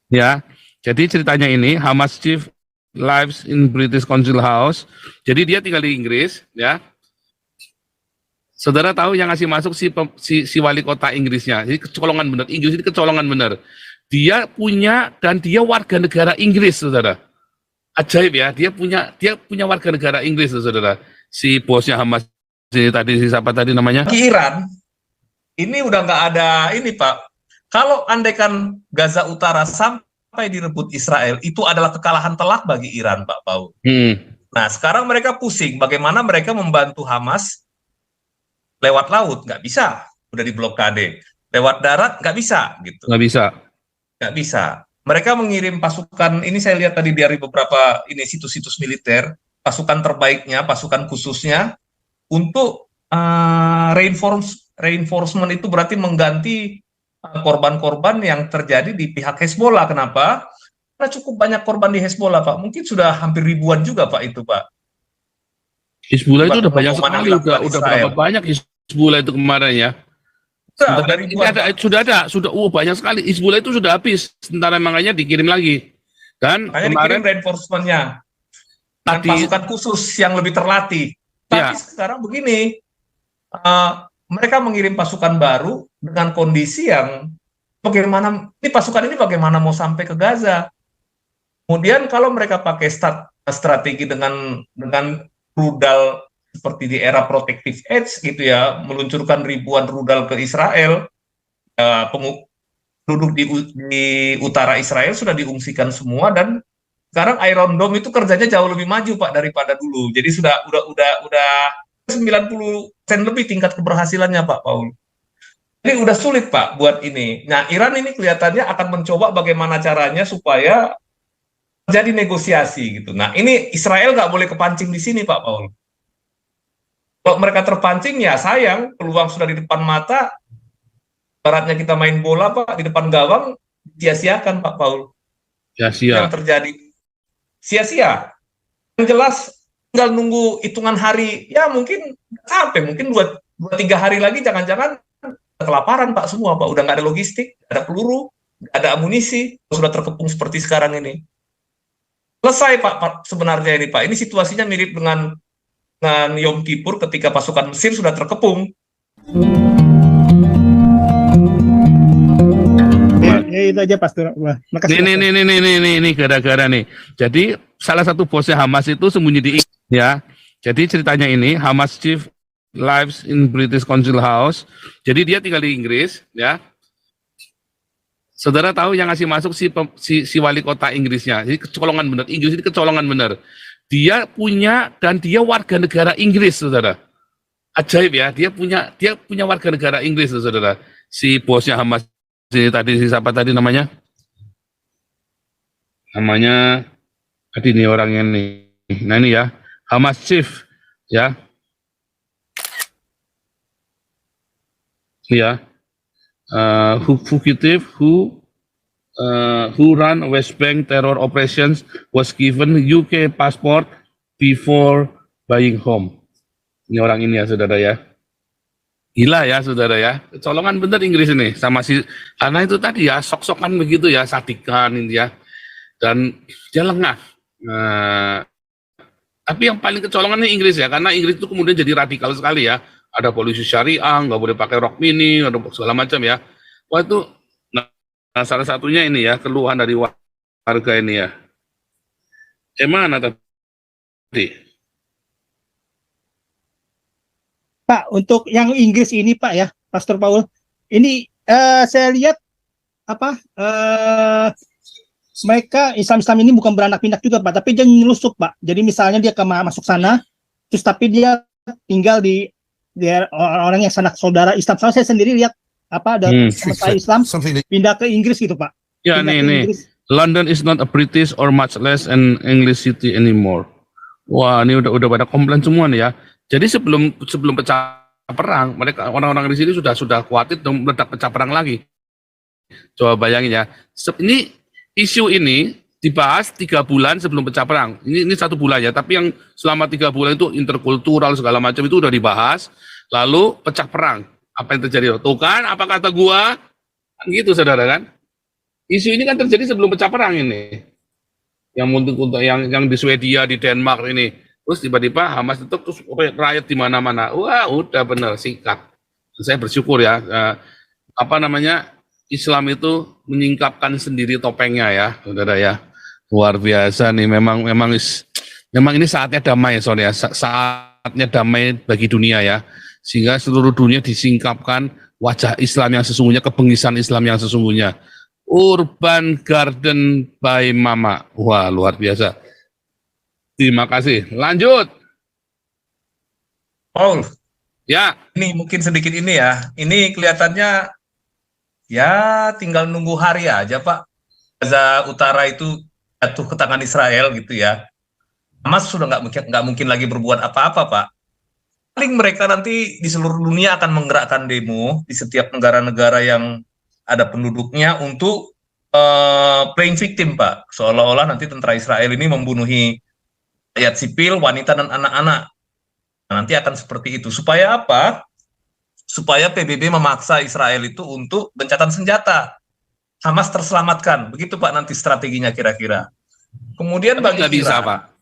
Ya, jadi ceritanya ini Hamas Chief lives in British Council House. Jadi dia tinggal di Inggris, ya. Saudara tahu yang ngasih masuk si wali kota Inggrisnya. Jadi kecolongan bener. Inggris ini kecolongan bener. Dia punya dan dia warga negara Inggris, saudara. Ajaib ya. Dia punya warga negara Inggris, saudara. Si bosnya Hamas si siapa tadi namanya? Iran ini udah nggak ada ini Pak. Kalau andaikan Gaza Utara sampai direbut Israel, itu adalah kekalahan telak bagi Iran, Pak Paul. Nah, sekarang mereka pusing bagaimana mereka membantu Hamas lewat laut, nggak bisa, udah diblokade. Lewat darat, nggak bisa, gitu. Nggak bisa. Mereka mengirim pasukan, ini saya lihat tadi dari beberapa ini situs-situs militer, pasukan terbaiknya, pasukan khususnya, untuk reinforcement itu berarti mengganti korban-korban yang terjadi di pihak Hezbollah. Kenapa? Karena cukup banyak korban di Hezbollah, Pak. Mungkin sudah hampir ribuan juga, Pak, itu, Pak. Hizbullah itu udah banyak sekali, udah berapa banyak Hizbullah itu kemarin ya. Sudah banyak sekali. Hizbullah itu sudah habis, tentara makanya dikirim lagi. Dan kemarin reinforcement-nya dan pasukan khusus yang lebih terlatih. Tapi sekarang begini, mereka mengirim pasukan baru dengan kondisi yang bagaimana, ini pasukan ini bagaimana mau sampai ke Gaza. Kemudian kalau mereka pakai strategi dengan rudal seperti di era protective edge gitu ya, meluncurkan ribuan rudal ke Israel, penduduk di utara Israel sudah diungsikan semua, dan sekarang Iron Dome itu kerjanya jauh lebih maju Pak daripada dulu. Jadi sudah 90% lebih tingkat keberhasilannya Pak Paul. Ini udah sulit Pak buat ini. Nah, Iran ini kelihatannya akan mencoba bagaimana caranya supaya jadi negosiasi gitu. Nah, ini Israel nggak boleh kepancing di sini Pak Paul. Kalau mereka terpancing ya sayang, peluang sudah di depan mata. Baratnya kita main bola Pak, di depan gawang sia-siakan Pak Paul. Sia-sia. Yang terjadi sia-sia. Yang jelas tinggal nunggu hitungan hari, ya mungkin sampai mungkin 2-3 hari lagi jangan-jangan kelaparan Pak semua Pak, udah nggak ada logistik, nggak ada peluru, nggak ada amunisi, sudah terkepung seperti sekarang ini. Selesai Pak sebenarnya ini Pak, ini situasinya mirip dengan Yom Kippur ketika pasukan Mesir sudah terkepung. Ya itu aja Pastor. Makasih. Ini gara-gara nih. Jadi salah satu bosnya Hamas itu sembunyi di ya. Jadi ceritanya ini Hamas Chief lives in British Council House. Jadi dia tinggal di Inggris ya. Saudara tahu yang ngasih masuk si wali kota Inggrisnya. Jadi kecolongan bener. Inggris ini kecolongan bener. Dia punya dan dia warga negara Inggris, saudara. Ajaib ya. Dia punya warga negara Inggris, saudara. Si bosnya Hamas siapa tadi namanya? Namanya tadi nih orangnya nih. Nah ini ya, Hamas Chief ya. Ya. Fugitive who run West Bank terror operations was given UK passport before buying home. Ini orang ini ya, saudara ya. Gila ya, saudara ya. Kecolongan bener Inggris ini sama karena itu tadi ya, sok-sokan begitu ya, sadikan ini ya. Dan dia lengah. Tapi yang paling kecolongan ini Inggris ya, karena Inggris itu kemudian jadi radikal sekali ya. Ada polisi syariah, nggak boleh pakai rok mini, ada segala macam ya. Wah itu, nah salah satunya ini ya, keluhan dari warga ini ya. Mana tadi? Pak, untuk yang Inggris ini Pak ya, Pastor Paul, ini saya lihat mereka Islam ini bukan beranak pinak juga Pak, tapi dia nyelusup Pak. Jadi misalnya dia masuk sana, terus tapi dia tinggal di orang yang sanak saudara Islam. Soalnya saya sendiri lihat ada semesta Islam pindah ke Inggris gitu Pak. Ya nih. London is not a British or much less an English city anymore. Wah, ini udah pada komplain semua nih ya. Jadi sebelum pecah perang, mereka orang-orang di sini sudah khawatir dan meledak pecah perang lagi. Coba bayangin ya. Ini isu ini dibahas 3 bulan sebelum pecah perang. Ini 1 bulan ya, tapi yang selama 3 bulan itu interkultural segala macam itu udah dibahas. Lalu pecah perang. Apa yang terjadi? Tuh kan, apa kata gua? Kan gitu, saudara kan? Isu ini kan terjadi sebelum pecah perang ini. Yang untuk yang di Swedia, di Denmark ini. Terus tiba-tiba Hamas itu terus rakyat di mana-mana. Wah, udah bener sikat. Saya bersyukur ya. Apa namanya? Islam itu menyingkapkan sendiri topengnya ya, saudara ya. Luar biasa nih, memang ini saatnya damai, ya. Saatnya damai bagi dunia ya. Sehingga seluruh dunia disingkapkan wajah Islam yang sesungguhnya, kebengisan Islam yang sesungguhnya. Urban Garden by Mama. Wah, luar biasa. Terima kasih. Lanjut. Paul, Ya. ini mungkin sedikit ini ya. Ini kelihatannya ya tinggal nunggu hari aja, Pak. Gaza Utara itu jatuh ke tangan Israel gitu ya. Hamas sudah nggak mungkin lagi berbuat apa-apa, Pak. Paling mereka nanti di seluruh dunia akan menggerakkan demo di setiap negara-negara yang ada penduduknya untuk playing victim, Pak. Seolah-olah nanti tentara Israel ini membunuhi rakyat sipil, wanita dan anak-anak. Nah, nanti akan seperti itu. Supaya apa? Supaya PBB memaksa Israel itu untuk gencatan senjata. Hamas terselamatkan. Begitu, Pak, nanti strateginya kira-kira. Kemudian bagi nggak bisa, Pak.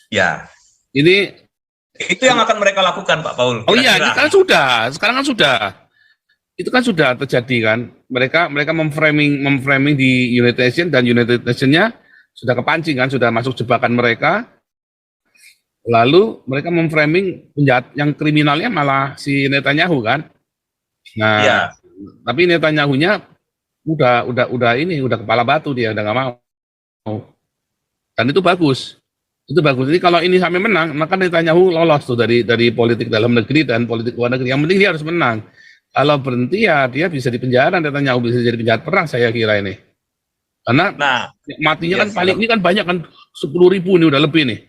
Ya. Ini itu yang akan mereka lakukan, Pak Paul. Oh iya, ini kan sudah. Sekarang kan sudah. Itu kan sudah terjadi kan. Mereka memframing di United Nations, dan United Nations-nya sudah kepancing kan, sudah masuk jebakan mereka. Lalu mereka memframing penjahat yang kriminalnya malah si Netanyahu kan. Nah, ya. Tapi Netanyahu-nya udah kepala batu, dia udah nggak mau. Dan itu bagus. Itu bagus. Jadi kalau ini sampai menang, maka Netanyahu lolos tuh dari politik dalam negeri dan politik luar negeri. Yang penting dia harus menang. Kalau berhenti ya dia bisa dipenjara, Netanyahu bisa jadi penjahat perang, saya kira ini. Karena matinya kan paling ini kan banyak kan, 10.000 ini udah lebih nih.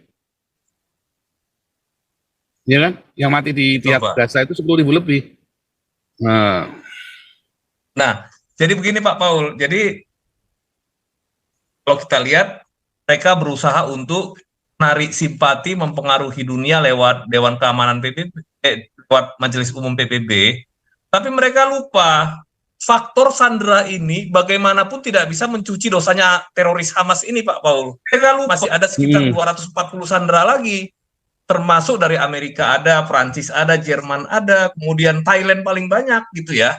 Ya kan? Yang mati di tiap Gaza itu 10.000 lebih. Nah, jadi begini Pak Paul. Jadi kalau kita lihat mereka berusaha untuk menarik simpati, mempengaruhi dunia lewat Dewan Keamanan PBB, lewat Majelis Umum PBB. Tapi mereka lupa faktor sandera ini bagaimanapun tidak bisa mencuci dosanya teroris Hamas ini, Pak Paul. Mereka lupa masih ada sekitar 240 sandera lagi. Termasuk dari Amerika ada, Prancis ada, Jerman ada, kemudian Thailand paling banyak gitu ya.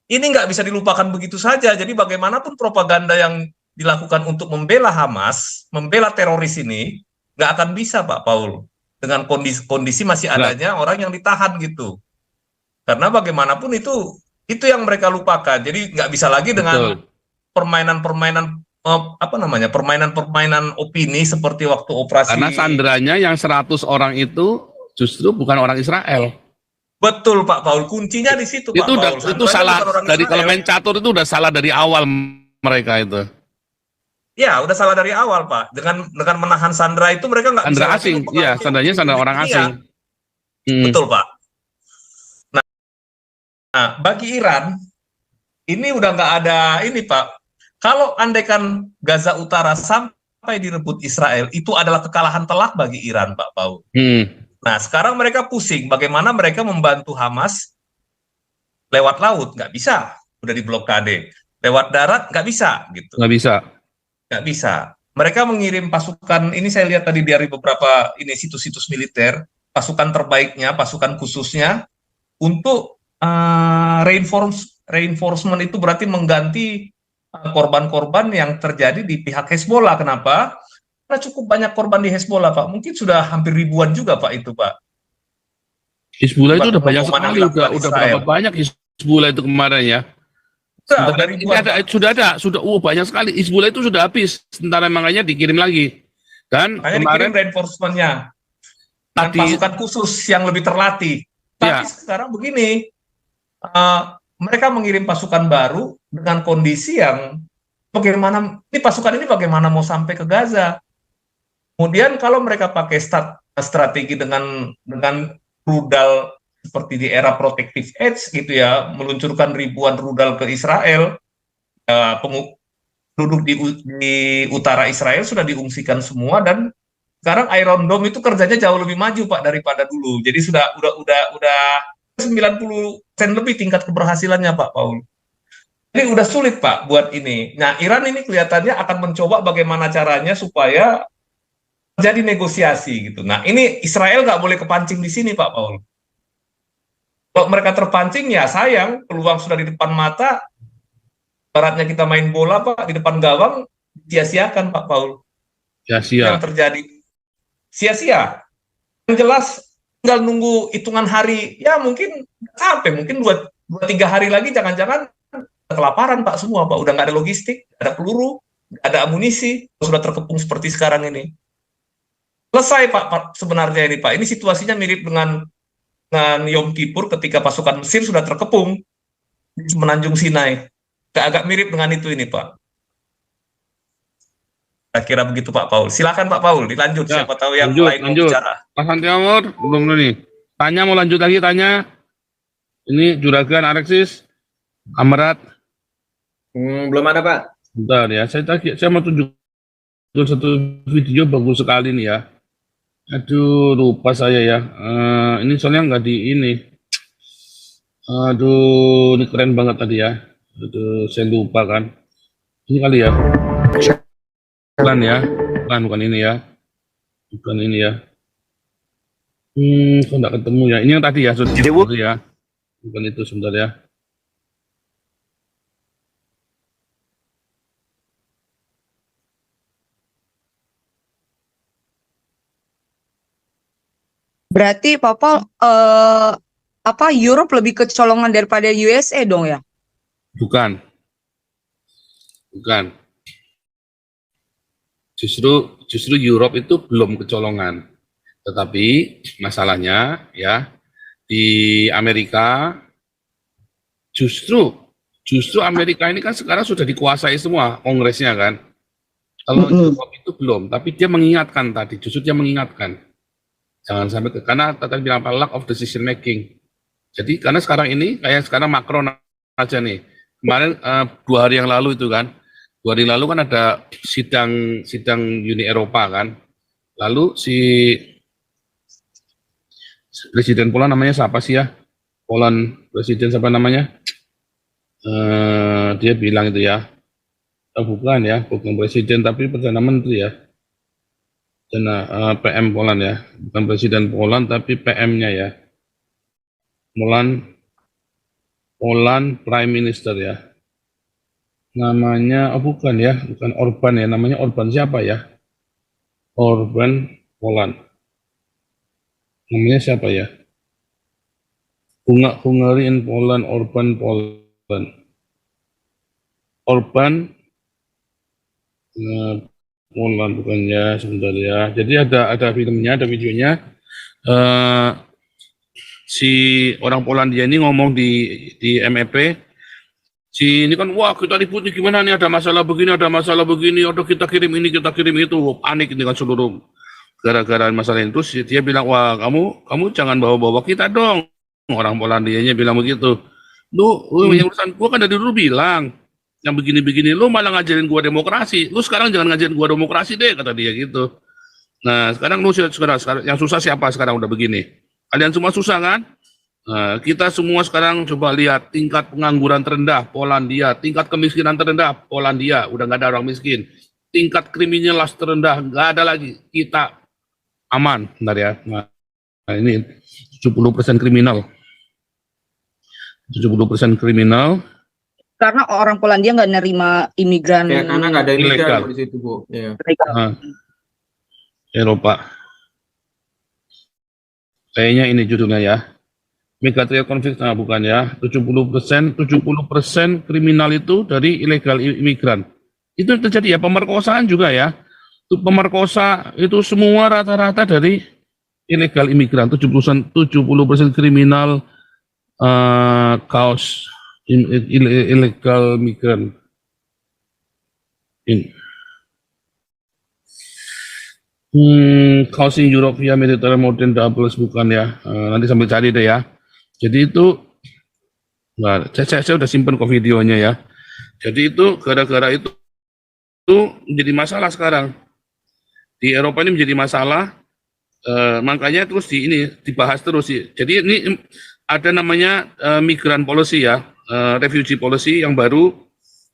Ini nggak bisa dilupakan begitu saja. Jadi bagaimanapun propaganda yang dilakukan untuk membela Hamas, membela teroris ini, nggak akan bisa, Pak Paul. Dengan kondisi masih adanya orang yang ditahan gitu. Karena bagaimanapun itu yang mereka lupakan. Jadi nggak bisa lagi dengan permainan-permainan permainan opini seperti waktu operasi. Karena sandranya yang 100 orang itu justru bukan orang Israel. Betul Pak Paul, kuncinya di situ Pak Paul. Itu salah dari kalau main catur itu udah salah dari awal mereka itu. Ya, udah salah dari awal Pak. Dengan menahan sandera itu mereka nggak bisa. Sandera asing, iya, sandranya sandera orang asing. Betul Pak. Nah, bagi Iran ini udah nggak ada ini Pak. Kalau andaikan Gaza Utara sampai direbut Israel, itu adalah kekalahan telak bagi Iran, Pak Paul. Nah, sekarang mereka pusing bagaimana mereka membantu Hamas lewat laut, nggak bisa, udah diblokade. Lewat darat, nggak bisa, gitu. Nggak bisa. Mereka mengirim pasukan, ini saya lihat tadi dari beberapa situs-situs militer, pasukan terbaiknya, pasukan khususnya, untuk reinforcement itu berarti mengganti korban-korban yang terjadi di pihak Hezbollah. Kenapa? Karena cukup banyak korban di Hezbollah, Pak. Mungkin sudah hampir ribuan juga, Pak, itu, Pak. Hezbollah itu udah banyak sekali, udah berapa banyak Hezbollah itu kemarin ya. Sudah banyak sekali. Hezbollah itu sudah habis, sementara makanya dikirim lagi. Dan kemarin reinforcement-nya dengan pasukan khusus yang lebih terlatih. Tapi sekarang begini, mereka mengirim pasukan baru dengan kondisi yang bagaimana bagaimana mau sampai ke Gaza. Kemudian kalau mereka pakai strategi dengan rudal seperti di era protective edge gitu ya, meluncurkan ribuan rudal ke Israel, penduduk di utara Israel sudah diungsikan semua, dan sekarang Iron Dome itu kerjanya jauh lebih maju Pak daripada dulu. Jadi udah 90% lebih tingkat keberhasilannya Pak Paul. Jadi udah sulit Pak buat ini. Nah, Iran ini kelihatannya akan mencoba bagaimana caranya supaya terjadi negosiasi gitu. Nah, ini Israel nggak boleh kepancing di sini Pak Paul. Kalau mereka terpancing ya sayang, peluang sudah di depan mata. Baratnya kita main bola Pak di depan gawang, sia-siakan Pak Paul. Sia-sia. Yang terjadi sia-sia. Yang jelas tinggal nunggu hitungan hari, ya mungkin sampai mungkin 2-3 hari lagi jangan-jangan kelaparan Pak semua Pak, udah nggak ada logistik, nggak ada peluru, nggak ada amunisi, sudah terkepung seperti sekarang ini. Selesai Pak sebenarnya ini Pak, ini situasinya mirip dengan Yom Kippur ketika pasukan Mesir sudah terkepung di Semenanjung Sinai. Agak mirip dengan itu ini Pak. Saya kira begitu Pak Paul. Silakan Pak Paul, dilanjut. Ya, siapa tahu yang lanjut, lain mau bicara. Mas Santiamor, belum nih. Tanya mau lanjut lagi, tanya. Ini Juragan, Alexis, Amrat. Belum ada Pak. Bentar ya, saya mau tunjuk satu video bagus sekali nih ya. Aduh, lupa saya ya. Ini soalnya nggak di ini. Aduh, ini keren banget tadi ya. Aduh, saya lupa kan. Ini kali ya. Bukan ya. Bukan ini ya. Bukan ini ya. Kok nggak ketemu ya. Ini yang tadi ya. Sudah ya. Bukan itu, sebentar ya. Berarti Papa Europe lebih kecolongan daripada USA dong ya? Bukan. Justru Europe itu belum kecolongan. Tetapi masalahnya ya di Amerika justru Amerika ini kan sekarang sudah dikuasai semua kongresnya kan. Kalau Europe itu belum, tapi dia mengingatkan tadi, justru dia mengingatkan. Jangan sampai karena tadi bilang apa, lack of decision making. Jadi karena sekarang ini kayak sekarang Macron aja nih. Kemarin 2 hari yang lalu itu kan, 2 hari lalu kan ada sidang Uni Eropa kan. Lalu si Presiden Poland namanya siapa sih ya? Presiden siapa namanya? Dia bilang itu ya. Bukan presiden tapi perdana menteri ya. PM Poland ya, bukan presiden Poland tapi PM-nya ya. Poland Prime Minister ya. Namanya bukan Orban ya, namanya Orban siapa ya? Orban Poland. Namanya siapa ya? Hungary in Poland, Orban Poland. Orban Poland bukannya, sebentar ya. Jadi ada filmnya, ada videonya. Si orang Polandia ini ngomong di MEP, si ini kan, wah kita ribut nih gimana nih, ada masalah begini, atau kita kirim ini, kita kirim itu, panik ini kan seluruh gara-gara masalah itu. Terus dia bilang, wah kamu jangan bawa-bawa kita dong. Orang Polandianya bilang begitu. Lu yang urusan gua kan dari dulu bilang yang begini-begini, lu malah ngajarin gua demokrasi, lu sekarang jangan ngajarin gua demokrasi deh, kata dia gitu. Nah sekarang yang susah siapa sekarang udah begini, kalian semua susah kan? Nah, kita semua sekarang coba lihat tingkat pengangguran terendah Polandia, tingkat kemiskinan terendah Polandia, udah nggak ada orang miskin, tingkat kriminalitas terendah nggak ada lagi, kita aman. Bentar ya, nah ini 70% kriminal, 70% kriminal. Karena orang Polandia nggak nerima imigran. Ya, karena nggak ada ilegal di situ, Bu. Ya. Eropa. Kayaknya ini judulnya ya. Megatrial konflik, nah bukan ya. 70% kriminal itu dari ilegal imigran. Itu terjadi ya, pemerkosaan juga ya. Itu pemerkosa itu semua rata-rata dari ilegal imigran. 70% kriminal kaos illegal migran. Causing Europe via military modern doubles, bukan ya. Nanti sambil cari deh ya. Jadi itu, nah, saya udah simpen kok videonya ya. Jadi itu gara-gara itu menjadi masalah sekarang. Di Eropa ini menjadi masalah, makanya terus dibahas terus sih. Jadi ini ada namanya migran policy ya. refugee policy yang baru.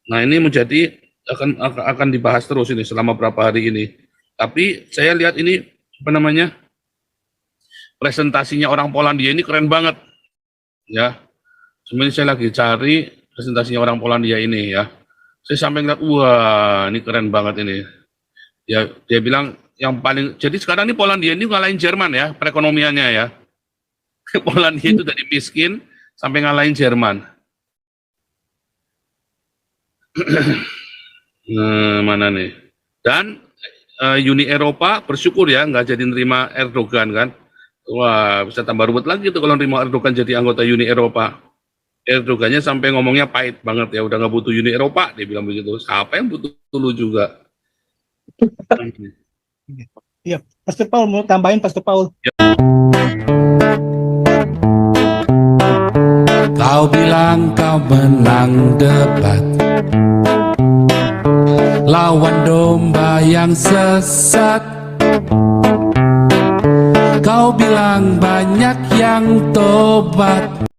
Nah, ini menjadi akan dibahas terus ini selama berapa hari ini. Tapi saya lihat ini apa namanya, presentasinya orang Polandia ini keren banget, ya. Sebenarnya saya lagi cari presentasinya orang Polandia ini ya. Saya sampai ngeliat, wah ini keren banget ini. Ya, dia bilang yang paling, jadi sekarang ini Polandia ini ngalahin Jerman ya, perekonomiannya ya. Polandia itu dari miskin sampai ngalahin Jerman. Nah, mana nih? Dan Uni Eropa bersyukur ya nggak jadi nerima Erdogan kan. Wah, bisa tambah ruwet lagi tuh kalau nerima Erdogan jadi anggota Uni Eropa. Erdogannya sampai ngomongnya pahit banget ya, udah nggak butuh Uni Eropa, dia bilang begitu. Siapa yang butuh lu juga? Iya, Pastor Paul mau tambahin, Pastor Paul. Kau bilang kau menang debat, lawan domba yang sesat. Kau bilang banyak yang tobat,